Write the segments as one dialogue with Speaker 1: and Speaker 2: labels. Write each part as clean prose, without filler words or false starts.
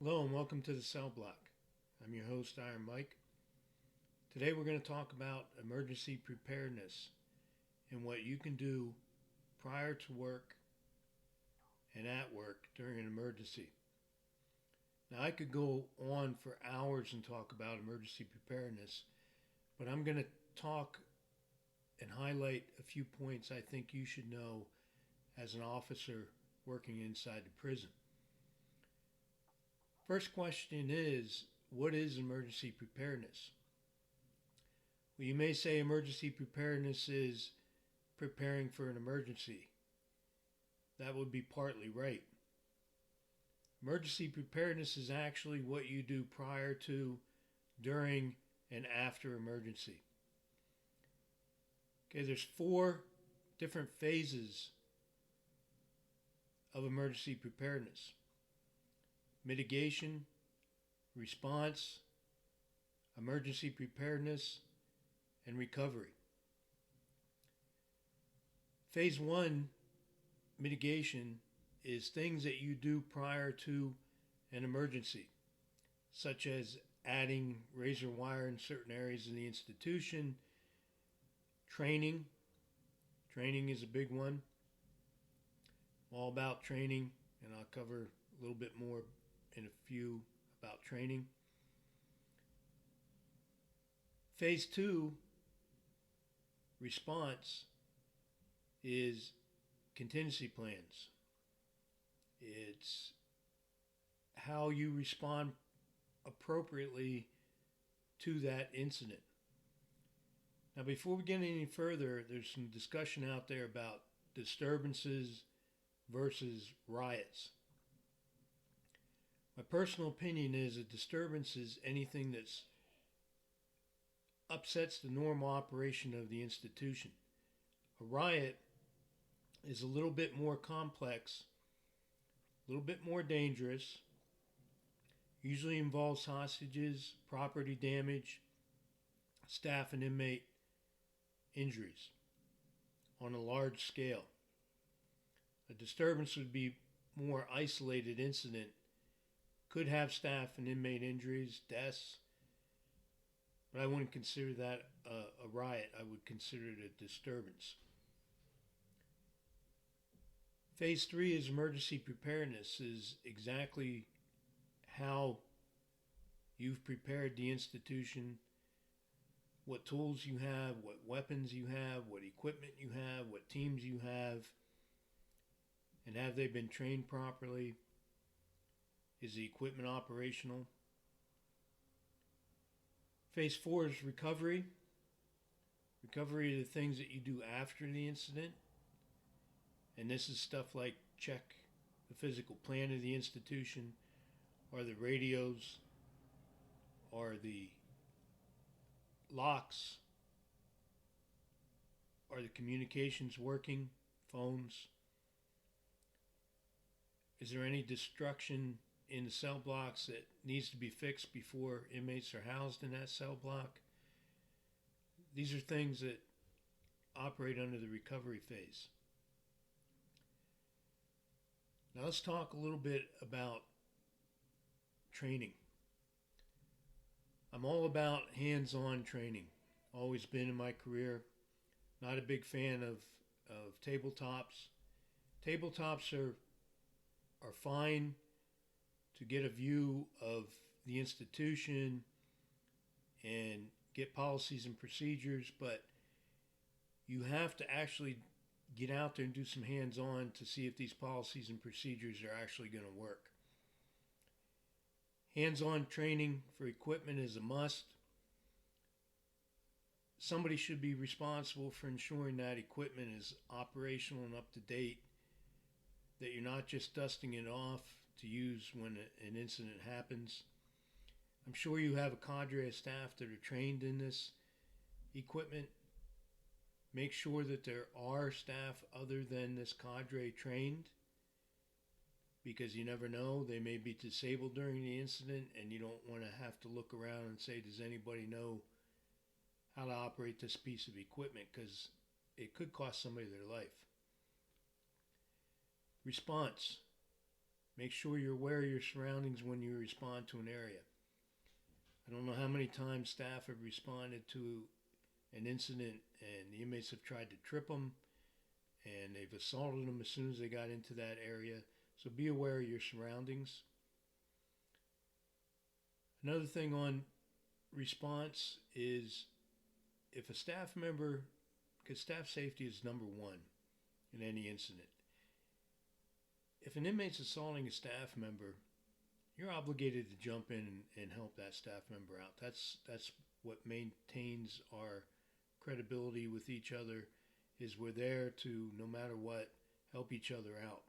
Speaker 1: Hello and welcome to the Cell Block. I'm your host, Iron Mike. Today we're going to talk about emergency preparedness and what you can do prior to work and at work during an emergency. Now, I could go on for hours and talk about emergency preparedness, but I'm going to talk and highlight a few points I think you should know as an officer working inside the prison. First question is, what is emergency preparedness? Well, you may say emergency preparedness is preparing for an emergency. That would be partly right. Emergency preparedness is actually what you do prior to, during, and after emergency. Okay, there's 4 different phases of emergency preparedness: mitigation, response, emergency preparedness, and recovery. Phase 1, mitigation, is things that you do prior to an emergency, such as adding razor wire in certain areas of the institution. Training is a big one. All about training, and I'll cover a little bit more in a few about training. Phase 2, response, is contingency plans. It's how you respond appropriately to that incident. Now, before we get any further, there's some discussion out there about disturbances versus riots. My personal opinion is a disturbance is anything that upsets the normal operation of the institution. A riot is a little bit more complex, a little bit more dangerous, usually involves hostages, property damage, staff and inmate injuries on a large scale. A disturbance would be more isolated incident, could have staff and inmate injuries, deaths, but I wouldn't consider that a riot. I would consider it a disturbance. Phase 3 is emergency preparedness, is exactly how you've prepared the institution, what tools you have, what weapons you have, what equipment you have, what teams you have, and have they been trained properly? Is the equipment operational? Phase 4 is recovery. Recovery are the things that you do after the incident. And this is stuff like check the physical plan of the institution. Are the radios, are the locks, are the communications working, phones? Is there any destruction in the cell blocks that needs to be fixed before inmates are housed in that cell block? These are things that operate under the recovery phase. Now let's talk a little bit about training. I'm all about hands-on training. Always been in my career. Not a big fan of tabletops. Tabletops are fine to get a view of the institution and get policies and procedures, but you have to actually get out there and do some hands-on to see if these policies and procedures are actually going to work. Hands-on training for equipment is a must. Somebody should be responsible for ensuring that equipment is operational and up to date, that you're not just dusting it off to use when an incident happens. I'm sure you have a cadre of staff that are trained in this equipment. Make sure that there are staff other than this cadre trained, because you never know, they may be disabled during the incident and you don't want to have to look around and say, does anybody know how to operate this piece of equipment, because it could cost somebody their life. Response. Make sure you're aware of your surroundings when you respond to an area. I don't know how many times staff have responded to an incident and the inmates have tried to trip them and they've assaulted them as soon as they got into that area. So be aware of your surroundings. Another thing on response is if a staff member, because staff safety is number one in any incident. If an inmate's assaulting a staff member, you're obligated to jump in and help that staff member out. That's what maintains our credibility with each other, is we're there to, no matter what, help each other out.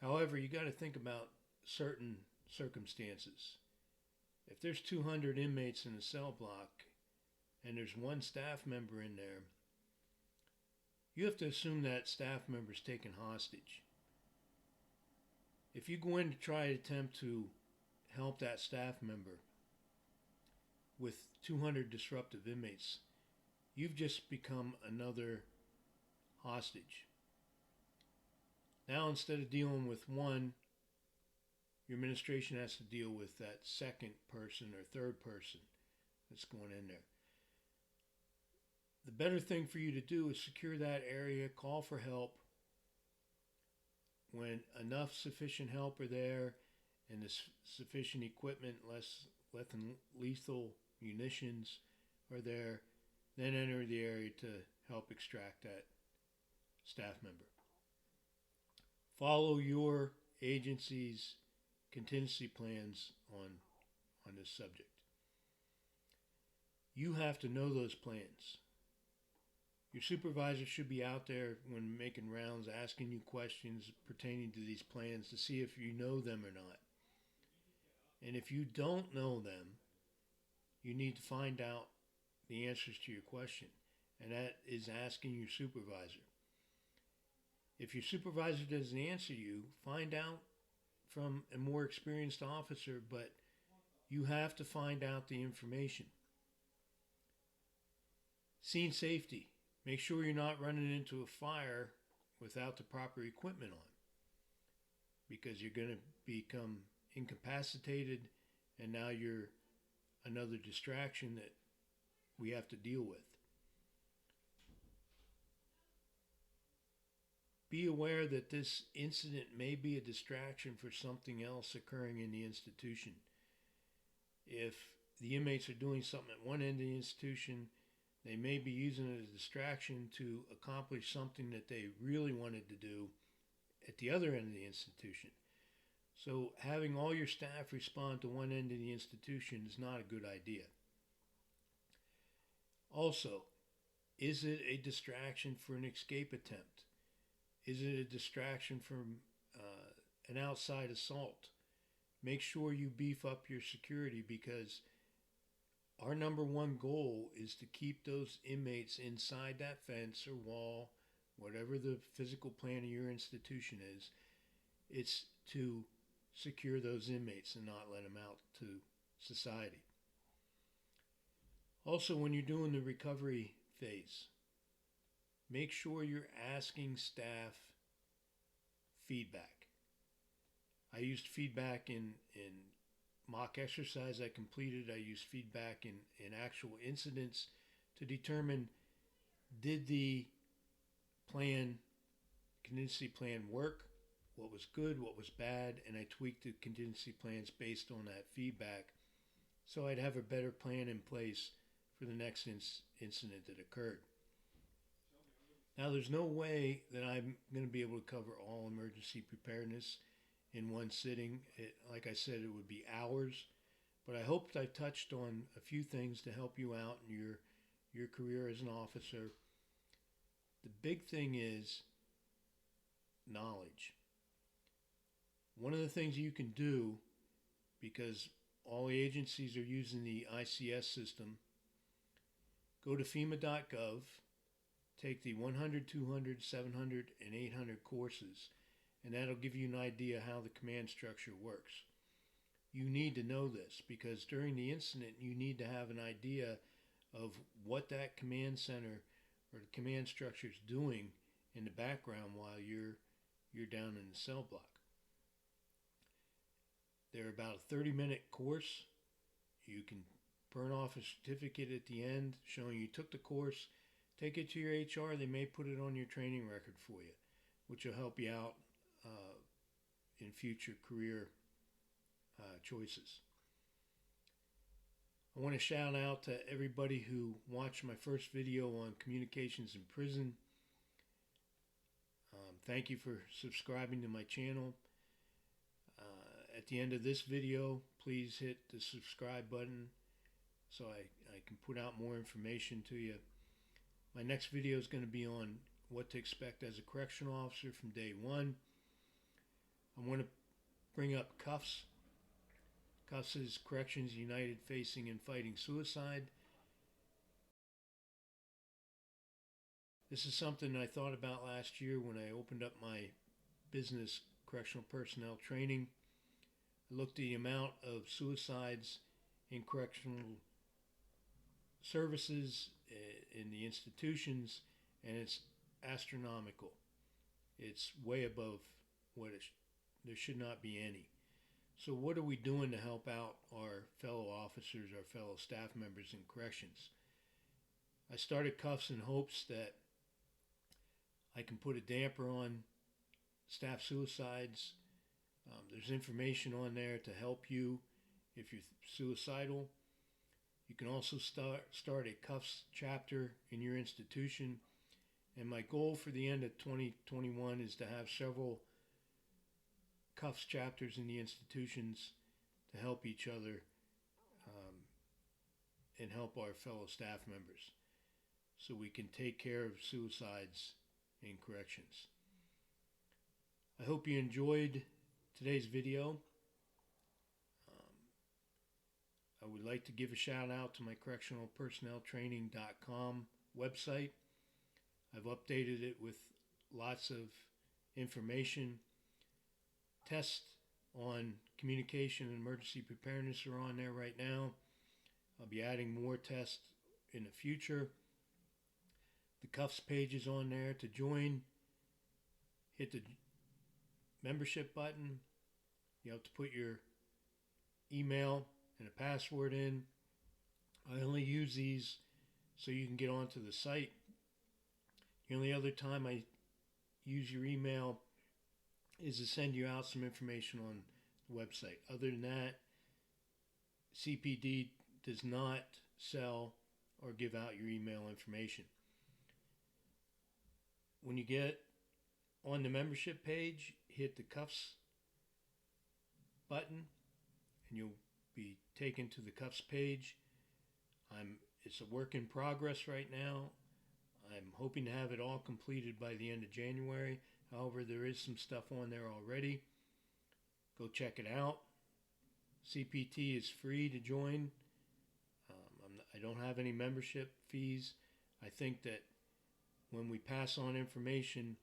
Speaker 1: However, you got to think about certain circumstances. If there's 200 inmates in a cell block and there's one staff member in there, you have to assume that staff member's taken hostage. If you go in to try to attempt to help that staff member with 200 disruptive inmates, you've just become another hostage. Now, instead of dealing with one, your administration has to deal with that second person or third person that's going in there. The better thing for you to do is secure that area, call for help. When enough sufficient help are there and the sufficient equipment, less than lethal munitions are there, then enter the area to help extract that staff member. Follow your agency's contingency plans on this subject. You have to know those plans. Your supervisor should be out there when making rounds asking you questions pertaining to these plans to see if you know them or not. And if you don't know them, you need to find out the answers to your question. And that is asking your supervisor. If your supervisor doesn't answer you, find out from a more experienced officer, but you have to find out the information. Scene safety. Make sure you're not running into a fire without the proper equipment on, because you're going to become incapacitated and now you're another distraction that we have to deal with. Be aware that this incident may be a distraction for something else occurring in the institution. If the inmates are doing something at one end of the institution, they may be using it as a distraction to accomplish something that they really wanted to do at the other end of the institution. So having all your staff respond to one end of the institution is not a good idea. Also, is it a distraction for an escape attempt? Is it a distraction from an outside assault? Make sure you beef up your security, because our number one goal is to keep those inmates inside that fence or wall, whatever the physical plan of your institution is. It's to secure those inmates and not let them out to society. Also, when you're doing the recovery phase, make sure you're asking staff feedback. I used feedback in mock exercise I completed. I used feedback in actual incidents to determine, did the contingency plan work? What was good, what was bad, and I tweaked the contingency plans based on that feedback so I'd have a better plan in place for the next incident that occurred. Now, there's no way that I'm going to be able to cover all emergency preparedness in one sitting. Like I said, it would be hours, but I hoped I touched on a few things to help you out in your career as an officer. The big thing is knowledge. One of the things you can do, because all the agencies are using the ICS system, go to FEMA.gov, take the 100, 200, 700, and 800 courses, and that'll give you an idea how the command structure works. You need to know this, because during the incident, you need to have an idea of what that command center or the command structure is doing in the background while you're down in the cell block. They're about a 30-minute course. You can burn off a certificate at the end showing you took the course. Take it to your HR. They may put it on your training record for you, which will help you out in future career choices. I want to shout out to everybody who watched my first video on communications in prison. Thank you for subscribing to my channel. At the end of this video, please hit the subscribe button so I can put out more information to you. My next video is going to be on what to expect as a correctional officer from day one. I want to bring up CUFS. CUFS is Corrections United Facing and Fighting Suicide. This is something I thought about last year when I opened up my business correctional personnel training. I looked at the amount of suicides in correctional services in the institutions, and it's astronomical. It's way above what there should not be any. So what are we doing to help out our fellow officers, our fellow staff members in corrections? I started CUFS in hopes that I can put a damper on staff suicides. There's information on there to help you if you're suicidal. You can also start a CUFS chapter in your institution. And my goal for the end of 2021 is to have several CUFS chapters in the institutions to help each other and help our fellow staff members so we can take care of suicides in corrections. I hope you enjoyed today's video. I would like to give a shout out to my correctionalpersonneltraining.com website. I've updated it with lots of information. Tests on communication and emergency preparedness are on there right now. I'll be adding more tests in the future. The CUFS page is on there. To join, hit the membership button. You have to put your email and a password in. I only use these so you can get onto the site. The only other time I use your email is to send you out some information on the website. Other than that, CPD does not sell or give out your email information. When you get on the membership page, hit the CUFS button and you'll be taken to the CUFS page. It's a work in progress right now. I'm hoping to have it all completed by the end of January. However, there is some stuff on there already. Go check it out. CPT is free to join. I don't have any membership fees. I think that when we pass on information,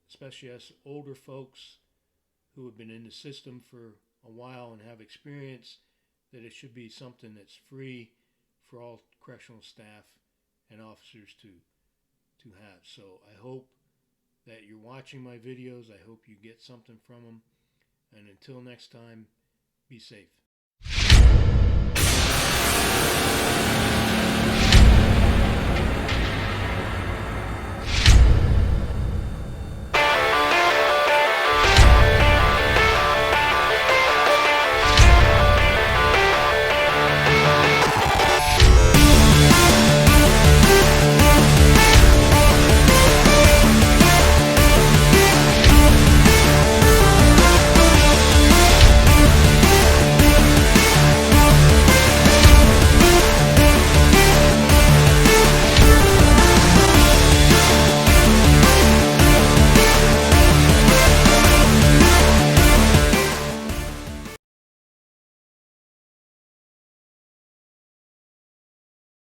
Speaker 1: especially us older folks who have been in the system for a while and have experience, that it should be something that's free for all correctional staff and officers to have. So I hope that you're watching my videos. I hope you get something from them. And until next time, be safe.